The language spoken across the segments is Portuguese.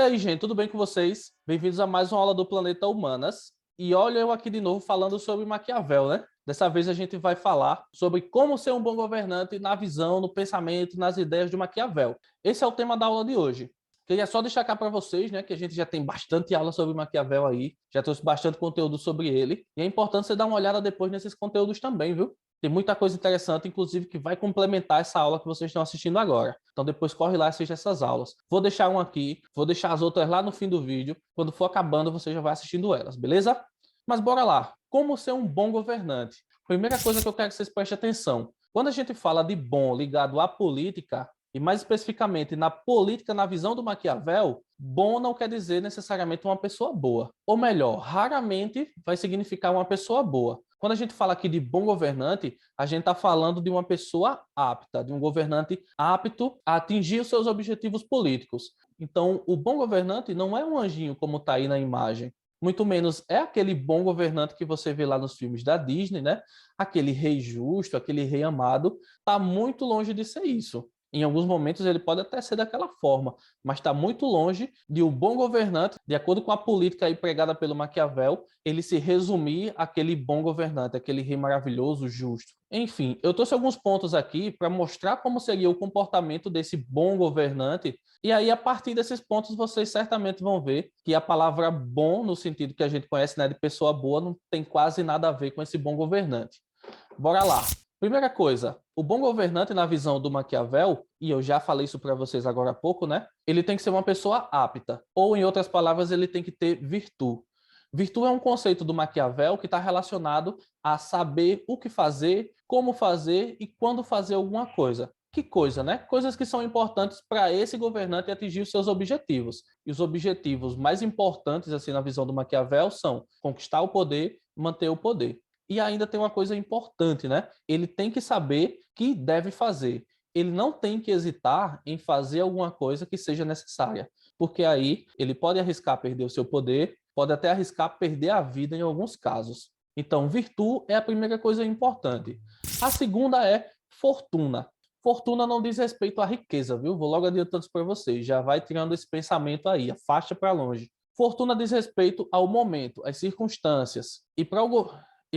aí, gente, tudo bem com vocês? Bem-vindos a mais uma aula do Planeta Humanas. E olha eu aqui de novo falando sobre Maquiavel, né? Dessa vez a gente vai falar sobre como ser um bom governante na visão, no pensamento, nas ideias de Maquiavel. Esse é o tema da aula de hoje. Queria só destacar para vocês, né, que a gente já tem bastante aula sobre Maquiavel aí, já trouxe bastante conteúdo sobre ele, e é importante você dar uma olhada depois nesses conteúdos também, viu? Tem muita coisa interessante, inclusive, que vai complementar essa aula que vocês estão assistindo agora. Então depois corre lá e assiste essas aulas. Vou deixar um aqui, vou deixar as outras lá no fim do vídeo. Quando for acabando, você já vai assistindo elas, beleza? Mas bora lá. Como ser um bom governante? Primeira coisa que eu quero que vocês prestem atenção. Quando a gente fala de bom ligado à política, e mais especificamente na política, na visão do Maquiavel, bom não quer dizer necessariamente uma pessoa boa. Ou melhor, raramente vai significar uma pessoa boa. Quando a gente fala aqui de bom governante, a gente está falando de uma pessoa apta, de um governante apto a atingir os seus objetivos políticos. Então, o bom governante não é um anjinho como está aí na imagem. Muito menos é aquele bom governante que você vê lá nos filmes da Disney, né? Aquele rei justo, aquele rei amado, está muito longe de ser isso. Em alguns momentos ele pode até ser daquela forma, mas está muito longe de um bom governante, de acordo com a política aí pregada pelo Maquiavel, ele se resumir àquele bom governante, aquele rei maravilhoso, justo. Enfim, eu trouxe alguns pontos aqui para mostrar como seria o comportamento desse bom governante, e aí a partir desses pontos vocês certamente vão ver que a palavra bom, no sentido que a gente conhece, né, de pessoa boa, não tem quase nada a ver com esse bom governante. Bora lá. Primeira coisa, o bom governante na visão do Maquiavel, e eu já falei isso para vocês agora há pouco, né? Ele tem que ser uma pessoa apta, ou em outras palavras, ele tem que ter virtude. Virtude é um conceito do Maquiavel que está relacionado a saber o que fazer, como fazer e quando fazer alguma coisa. Que coisa, né? Coisas que são importantes para esse governante atingir os seus objetivos. E os objetivos mais importantes, assim, na visão do Maquiavel, são conquistar o poder, manter o poder. E ainda tem uma coisa importante, né? Ele tem que saber que deve fazer. Ele não tem que hesitar em fazer alguma coisa que seja necessária, porque aí ele pode arriscar perder o seu poder, pode até arriscar perder a vida em alguns casos. Então, virtude é a primeira coisa importante. A segunda é fortuna. Fortuna não diz respeito à riqueza, viu? Vou logo adiantando isso para vocês. Já vai tirando esse pensamento aí, afasta para longe. Fortuna diz respeito ao momento, às circunstâncias. E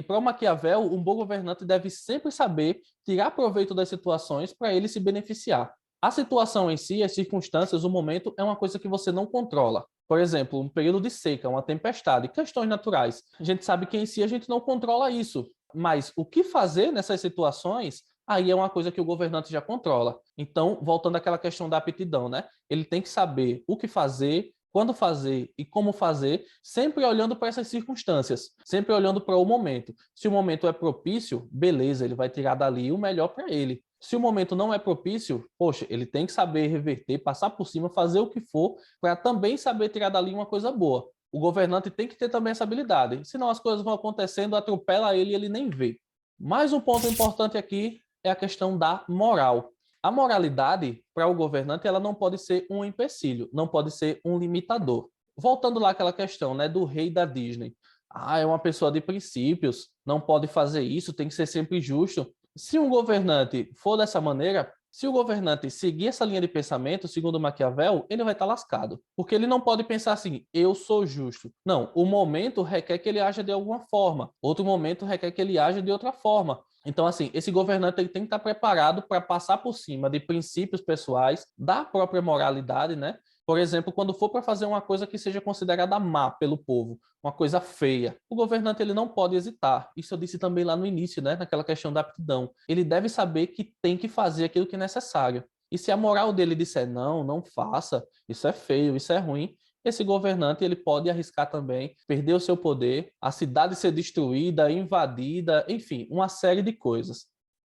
para o Maquiavel, um bom governante deve sempre saber tirar proveito das situações para ele se beneficiar. A situação em si, as circunstâncias, o momento, é uma coisa que você não controla. Por exemplo, um período de seca, uma tempestade, questões naturais. A gente sabe que em si a gente não controla isso. Mas o que fazer nessas situações, aí é uma coisa que o governante já controla. Então, voltando àquela questão da aptidão, né? Ele tem que saber o que fazer, quando fazer e como fazer, sempre olhando para essas circunstâncias, sempre olhando para o momento. Se o momento é propício, beleza, ele vai tirar dali o melhor para ele. Se o momento não é propício, poxa, ele tem que saber reverter, passar por cima, fazer o que for, para também saber tirar dali uma coisa boa. O governante tem que ter também essa habilidade, senão as coisas vão acontecendo, atropela ele e ele nem vê. Mais um ponto importante aqui é a questão da moral. A moralidade, para o governante, ela não pode ser um empecilho, não pode ser um limitador. Voltando lá àquela questão, né, do rei da Disney. Ah, é uma pessoa de princípios, não pode fazer isso, tem que ser sempre justo. Se um governante for dessa maneira, se o governante seguir essa linha de pensamento, segundo Maquiavel, ele vai estar lascado. Porque ele não pode pensar assim, eu sou justo. Não, o momento requer que ele haja de alguma forma. Outro momento requer que ele haja de outra forma. Então, assim, esse governante ele tem que estar preparado para passar por cima de princípios pessoais, da própria moralidade, né? Por exemplo, quando for para fazer uma coisa que seja considerada má pelo povo, uma coisa feia, o governante ele não pode hesitar. Isso eu disse também lá no início, né? Naquela questão da aptidão. Ele deve saber que tem que fazer aquilo que é necessário. E se a moral dele disser não, não faça, isso é feio, isso é ruim, esse governante ele pode arriscar também perder o seu poder, a cidade ser destruída, invadida, enfim, uma série de coisas.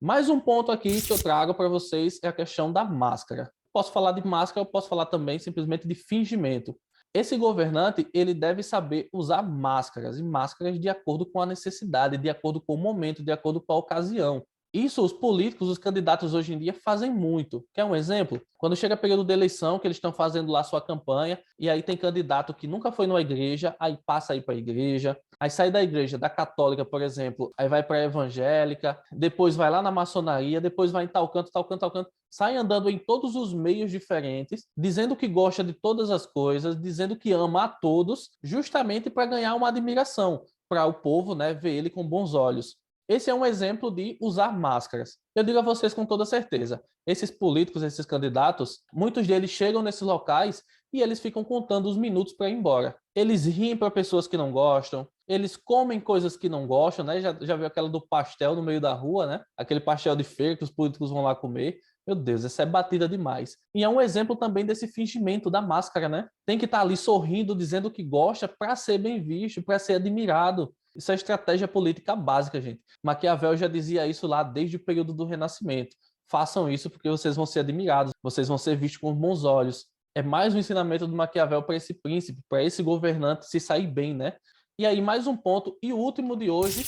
Mais um ponto aqui que eu trago para vocês é a questão da máscara. Posso falar de máscara, eu posso falar também simplesmente de fingimento. Esse governante ele deve saber usar máscaras, e máscaras de acordo com a necessidade, de acordo com o momento, de acordo com a ocasião. Isso os políticos, os candidatos hoje em dia fazem muito. Quer um exemplo? Quando chega o período de eleição, que eles estão fazendo lá sua campanha, e aí tem candidato que nunca foi numa igreja, aí passa aí para a igreja, Aí sai da igreja, da católica, por exemplo, aí vai para a evangélica, depois vai lá na maçonaria, depois vai em tal canto, tal canto, tal canto. Sai andando em todos os meios diferentes, dizendo que gosta de todas as coisas, dizendo que ama a todos, justamente para ganhar uma admiração, para o povo, né, ver ele com bons olhos. Esse é um exemplo de usar máscaras. Eu digo a vocês com toda certeza, esses políticos, esses candidatos, muitos deles chegam nesses locais e eles ficam contando os minutos para ir embora. Eles riem para pessoas que não gostam, eles comem coisas que não gostam, né? Já viu aquela do pastel no meio da rua, né? Aquele pastel de feira que os políticos vão lá comer. Meu Deus, essa é batida demais. E é um exemplo também desse fingimento da máscara, né? Tem que estar ali sorrindo, dizendo que gosta para ser bem visto, para ser admirado. Isso é estratégia política básica, gente. Maquiavel já dizia isso lá desde o período do Renascimento. Façam isso porque vocês vão ser admirados, vocês vão ser vistos com bons olhos. É mais um ensinamento do Maquiavel para esse príncipe, para esse governante se sair bem, né? E aí, mais um ponto, e o último de hoje,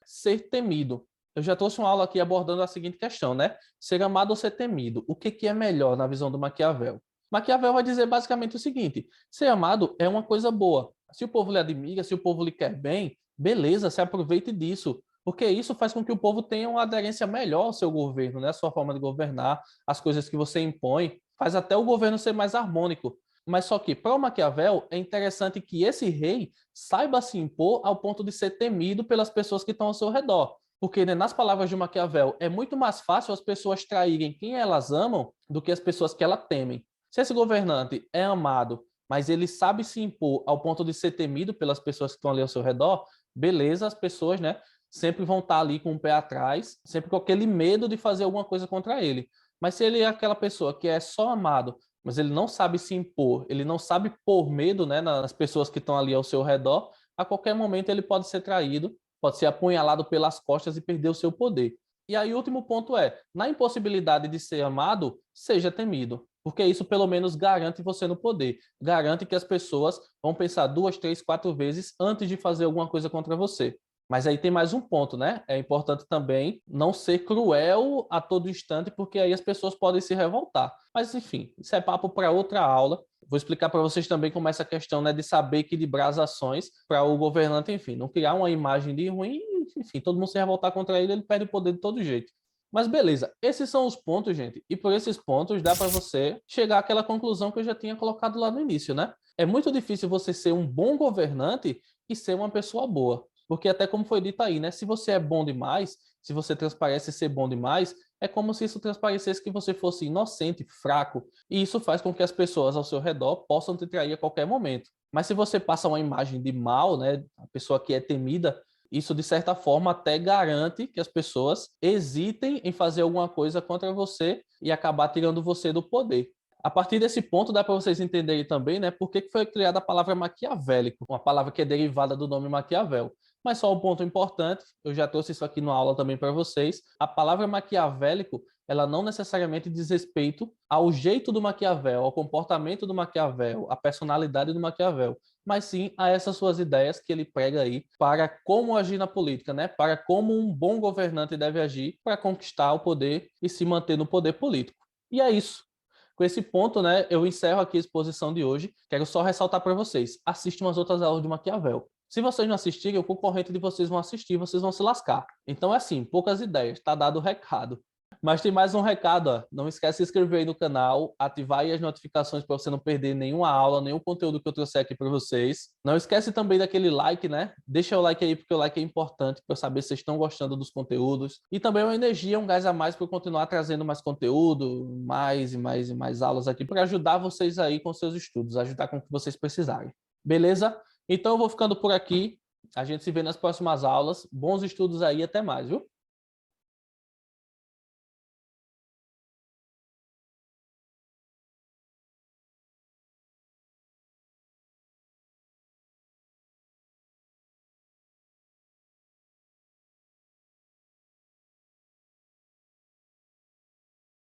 ser temido. Eu já trouxe uma aula aqui abordando a seguinte questão, né? Ser amado ou ser temido? O que é melhor na visão do Maquiavel? Maquiavel vai dizer basicamente o seguinte: ser amado é uma coisa boa. Se o povo lhe admira, se o povo lhe quer bem, beleza, se aproveite disso. Porque isso faz com que o povo tenha uma aderência melhor ao seu governo, né? A sua forma de governar, as coisas que você impõe, faz até o governo ser mais harmônico. Mas só que, para o Maquiavel, é interessante que esse rei saiba se impor ao ponto de ser temido pelas pessoas que estão ao seu redor. Porque, né, nas palavras de Maquiavel, é muito mais fácil as pessoas traírem quem elas amam do que as pessoas que elas temem. Se esse governante é amado, mas ele sabe se impor ao ponto de ser temido pelas pessoas que estão ali ao seu redor, beleza, as pessoas, né, sempre vão estar ali com o pé atrás, sempre com aquele medo de fazer alguma coisa contra ele. Mas se ele é aquela pessoa que é só amado, mas ele não sabe se impor, ele não sabe pôr medo, né, nas pessoas que estão ali ao seu redor, a qualquer momento ele pode ser traído, pode ser apunhalado pelas costas e perder o seu poder. E aí o último ponto é, na impossibilidade de ser amado, seja temido, porque isso pelo menos garante você no poder, garante que as pessoas vão pensar 2, 3, 4 vezes antes de fazer alguma coisa contra você. Mas aí tem mais um ponto, né? É importante também não ser cruel a todo instante, porque aí as pessoas podem se revoltar. Mas, enfim, isso é papo para outra aula. Vou explicar para vocês também como essa questão, né, de saber equilibrar as ações para o governante, enfim, não criar uma imagem de ruim, enfim, todo mundo se revoltar contra ele, ele perde o poder de todo jeito. Mas beleza, esses são os pontos, gente, e por esses pontos dá para você chegar àquela conclusão que eu já tinha colocado lá no início, né? É muito difícil você ser um bom governante e ser uma pessoa boa. Porque até como foi dito aí, né? Se você é bom demais, se você transparece ser bom demais, é como se isso transparecesse que você fosse inocente, fraco, e isso faz com que as pessoas ao seu redor possam te trair a qualquer momento. Mas se você passa uma imagem de mal, né, a pessoa que é temida, isso de certa forma até garante que as pessoas hesitem em fazer alguma coisa contra você e acabar tirando você do poder. A partir desse ponto, dá para vocês entenderem também, né, por que foi criada a palavra maquiavélico, uma palavra que é derivada do nome Maquiavel. Mas só um ponto importante, eu já trouxe isso aqui na aula também para vocês, a palavra maquiavélico, ela não necessariamente diz respeito ao jeito do Maquiavel, ao comportamento do Maquiavel, à personalidade do Maquiavel, mas sim a essas suas ideias que ele prega aí para como agir na política, né? Para como um bom governante deve agir para conquistar o poder e se manter no poder político. E é isso. Com esse ponto, né, eu encerro aqui a exposição de hoje. Quero só ressaltar para vocês, assistam as outras aulas de Maquiavel. Se vocês não assistirem, o concorrente de vocês vão assistir, vocês vão se lascar. Então é assim, poucas ideias, tá dado o recado. Mas tem mais um recado, ó. Não esquece de se inscrever aí no canal, ativar aí as notificações para você não perder nenhuma aula, nenhum conteúdo que eu trouxe aqui para vocês. Não esquece também daquele like, né? Deixa o like aí, porque o like é importante para eu saber se vocês estão gostando dos conteúdos. E também uma energia, um gás a mais para eu continuar trazendo mais conteúdo, mais e mais e mais aulas aqui, para ajudar vocês aí com seus estudos, ajudar com o que vocês precisarem. Beleza? Então eu vou ficando por aqui. A gente se vê nas próximas aulas. Bons estudos aí, até mais, viu?